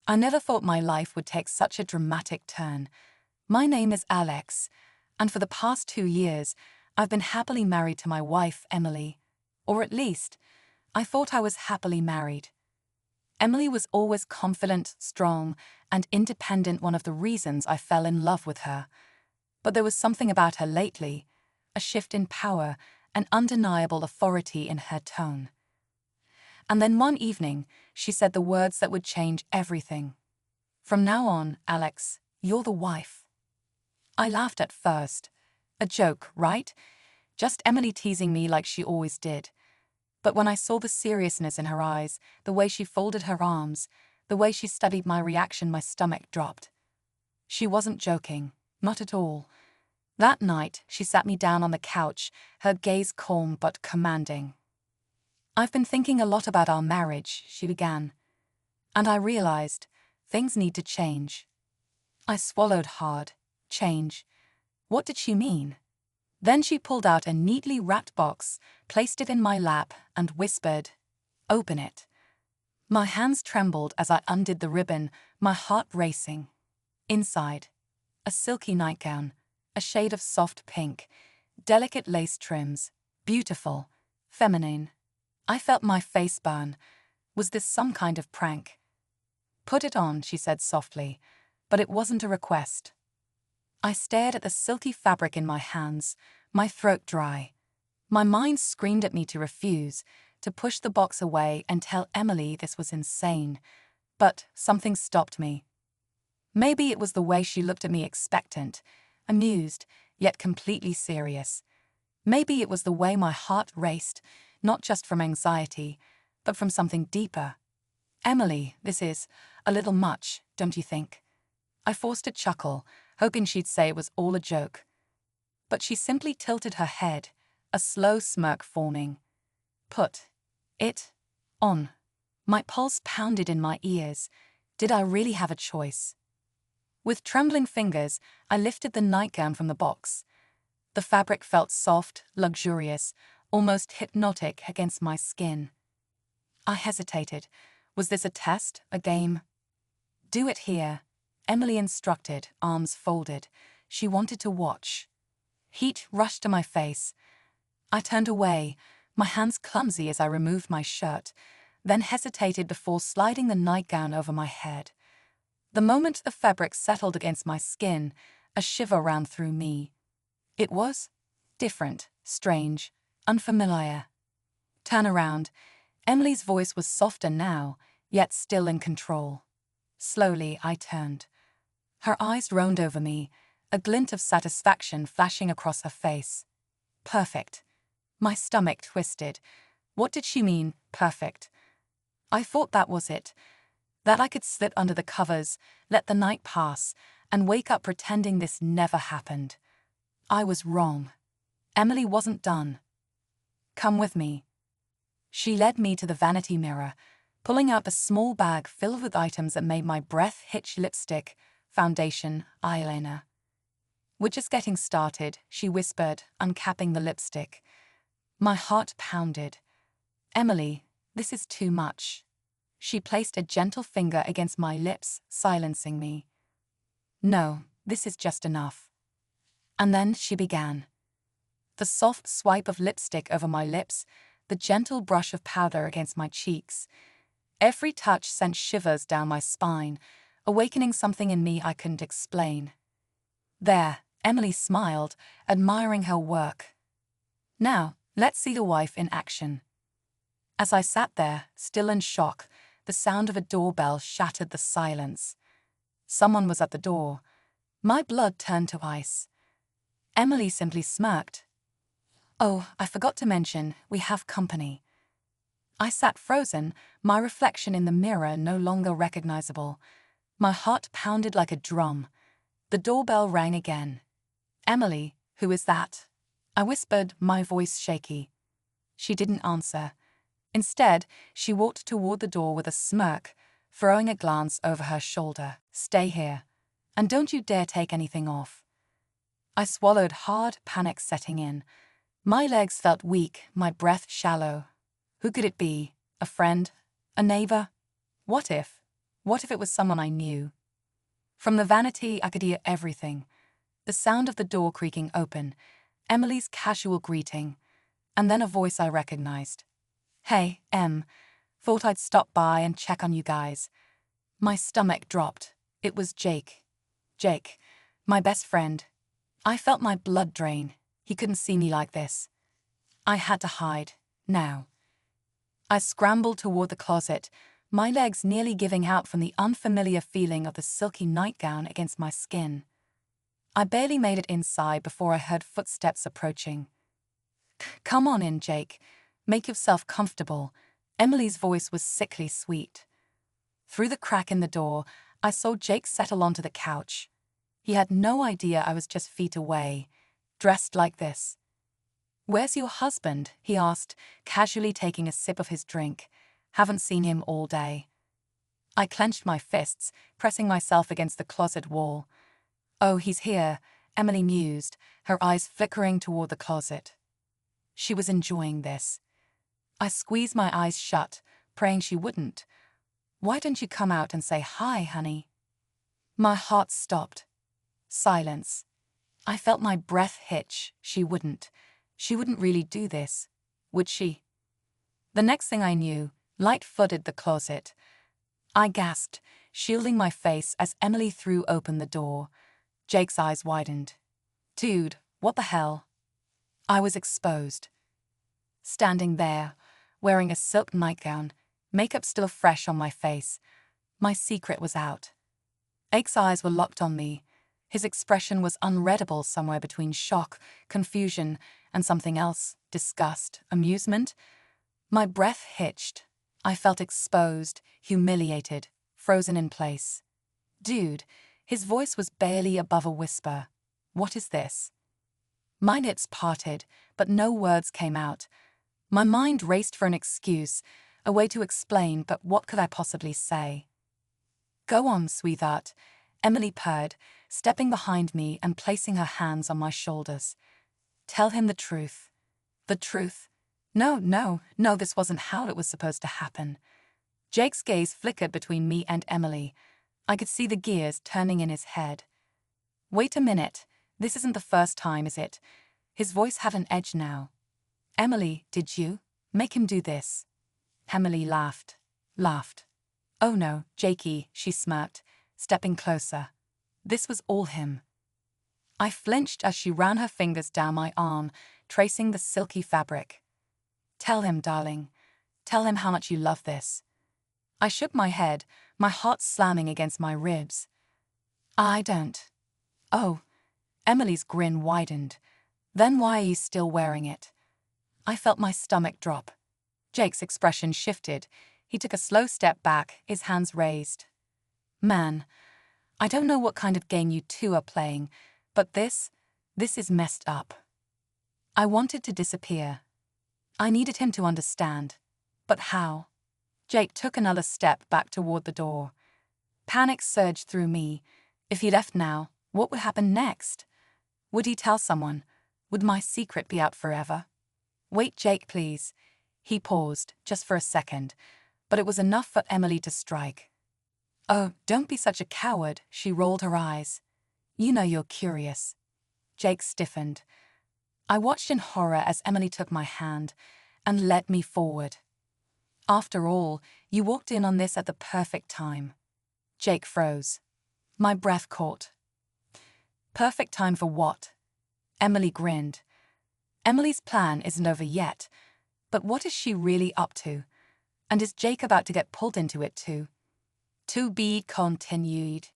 I never thought my life would take such a dramatic turn. My name is Alex, and for the past 2 years, I've been happily married to my wife, Emily. Or at least, I thought I was happily married. Emily was always confident, strong, and independent, one of the reasons I fell in love with her. But there was something about her lately, a shift in power, an undeniable authority in her tone. And then one evening, she said the words that would change everything. "From now on, Alex, you're the wife." I laughed at first. A joke, right? Just Emily teasing me like she always did. But when I saw the seriousness in her eyes, the way she folded her arms, the way she studied my reaction, my stomach dropped. She wasn't joking, not at all. That night, she sat me down on the couch, her gaze calm but commanding. "I've been thinking a lot about our marriage," she began. "And I realized, things need to change." I swallowed hard. Change. What did she mean? Then she pulled out a neatly wrapped box, placed it in my lap, and whispered, "Open it." My hands trembled as I undid the ribbon, my heart racing. Inside, a silky nightgown, a shade of soft pink, delicate lace trims, beautiful, feminine. I felt my face burn. Was this some kind of prank? "Put it on," she said softly, but it wasn't a request. I stared at the silky fabric in my hands, my throat dry. My mind screamed at me to refuse, to push the box away and tell Emily this was insane. But something stopped me. Maybe it was the way she looked at me, expectant, amused, yet completely serious. Maybe it was the way my heart raced, not just from anxiety, but from something deeper. "Emily, this is a little much, don't you think?" I forced a chuckle, hoping she'd say it was all a joke. But she simply tilted her head, a slow smirk forming. "Put it on." My pulse pounded in my ears. Did I really have a choice? With trembling fingers, I lifted the nightgown from the box. The fabric felt soft, luxurious, almost hypnotic against my skin. I hesitated. Was this a test, a game? "Do it here," Emily instructed, arms folded. She wanted to watch. Heat rushed to my face. I turned away, my hands clumsy as I removed my shirt, then hesitated before sliding the nightgown over my head. The moment the fabric settled against my skin, a shiver ran through me. It was different, strange, unfamiliar. "Turn around." Emily's voice was softer now, yet still in control. Slowly, I turned. Her eyes roamed over me, a glint of satisfaction flashing across her face. Perfect. My stomach twisted. What did she mean, perfect? I thought that was it. That I could slip under the covers, let the night pass, and wake up pretending this never happened. I was wrong. Emily wasn't done. "Come with me." She led me to the vanity mirror, pulling out a small bag filled with items that made my breath hitch: lipstick, foundation, eyeliner. "We're just getting started," she whispered, uncapping the lipstick. My heart pounded. "Emily, this is too much." She placed a gentle finger against my lips, silencing me. "No, this is just enough." And then she began. The soft swipe of lipstick over my lips, the gentle brush of powder against my cheeks. Every touch sent shivers down my spine, awakening something in me I couldn't explain. "There," Emily smiled, admiring her work. "Now, let's see the wife in action." As I sat there, still in shock, the sound of a doorbell shattered the silence. Someone was at the door. My blood turned to ice. Emily simply smirked. "Oh, I forgot to mention, we have company." I sat frozen, my reflection in the mirror no longer recognizable. My heart pounded like a drum. The doorbell rang again. "Emily, who is that?" I whispered, my voice shaky. She didn't answer. Instead, she walked toward the door with a smirk, throwing a glance over her shoulder. "Stay here. And don't you dare take anything off." I swallowed hard, panic setting in. My legs felt weak, my breath shallow. Who could it be? A friend? A neighbor? What if? What if it was someone I knew? From the vanity, I could hear everything. The sound of the door creaking open, Emily's casual greeting, and then a voice I recognized. "Hey, Em. Thought I'd stop by and check on you guys." My stomach dropped. It was Jake. Jake, my best friend. I felt my blood drain. He couldn't see me like this. I had to hide. Now. I scrambled toward the closet, my legs nearly giving out from the unfamiliar feeling of the silky nightgown against my skin. I barely made it inside before I heard footsteps approaching. "Come on in, Jake. Make yourself comfortable." Emily's voice was sickly sweet. Through the crack in the door, I saw Jake settle onto the couch. He had no idea I was just feet away, dressed like this. "Where's your husband?" he asked, casually taking a sip of his drink. "Haven't seen him all day." I clenched my fists, pressing myself against the closet wall. "Oh, he's here," Emily mused, her eyes flickering toward the closet. She was enjoying this. I squeezed my eyes shut, praying she wouldn't. "Why don't you come out and say hi, honey?" My heart stopped. Silence. I felt my breath hitch. She wouldn't. She wouldn't really do this, would she? The next thing I knew, light flooded the closet. I gasped, shielding my face as Emily threw open the door. Jake's eyes widened. "Dude, what the hell?" I was exposed. Standing there, wearing a silk nightgown, makeup still fresh on my face, my secret was out. Jake's eyes were locked on me. His expression was unreadable somewhere between shock, confusion, and something else, disgust, amusement. My breath hitched. I felt exposed, humiliated, frozen in place. "Dude," his voice was barely above a whisper. "What is this?" My lips parted, but no words came out. My mind raced for an excuse, a way to explain, but what could I possibly say? "Go on, sweetheart," Emily purred, stepping behind me and placing her hands on my shoulders. "Tell him the truth." The truth? No, this wasn't how it was supposed to happen. Jake's gaze flickered between me and Emily. I could see the gears turning in his head. "Wait a minute. This isn't the first time, is it?" His voice had an edge now. "Emily, did you make him do this?" Emily laughed. "Oh no, Jakey," she smirked, stepping closer. "This was all him." I flinched as she ran her fingers down my arm, tracing the silky fabric. "Tell him, darling. Tell him how much you love this." I shook my head, my heart slamming against my ribs. "I don't." "Oh." Emily's grin widened. "Then why are you still wearing it?" I felt my stomach drop. Jake's expression shifted. He took a slow step back, his hands raised. "Man, I don't know what kind of game you two are playing, but this is messed up." I wanted to disappear. I needed him to understand. But how? Jake took another step back toward the door. Panic surged through me. If he left now, what would happen next? Would he tell someone? Would my secret be out forever? "Wait, Jake, please." He paused, just for a second, but it was enough for Emily to strike. "Oh, don't be such a coward," she rolled her eyes. "You know you're curious." Jake stiffened. I watched in horror as Emily took my hand and led me forward. "After all, you walked in on this at the perfect time." Jake froze. My breath caught. "Perfect time for what?" Emily grinned. "Emily's plan isn't over yet, but what is she really up to? And is Jake about to get pulled into it too?" "To be continued."